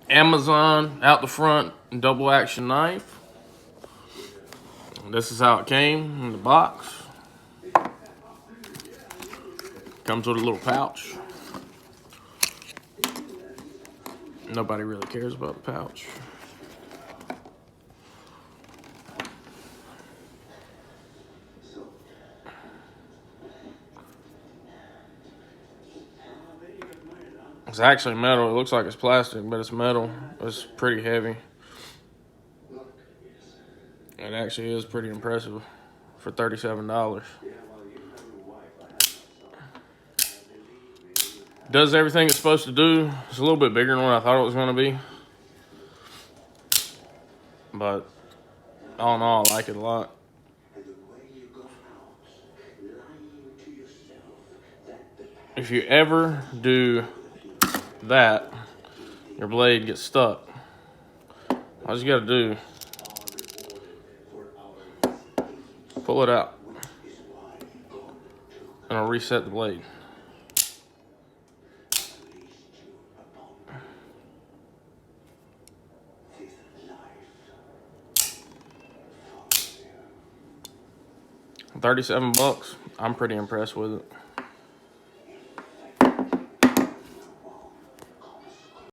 Amazon out the front double action knife. This is how it came in the box. Comes with a little pouch. Nobody really cares about the pouch. It's actually metal. It looks like it's plastic, but it's metal. It's pretty heavy. It actually is pretty impressive for $37. Does everything it's supposed to do. It's a little bit bigger than what I thought it was going to be. But all in all, I like it a lot. If you ever do that, your blade gets stuck. All you got to do, pull it out, and it'll reset the blade. $37. I'm pretty impressed with it.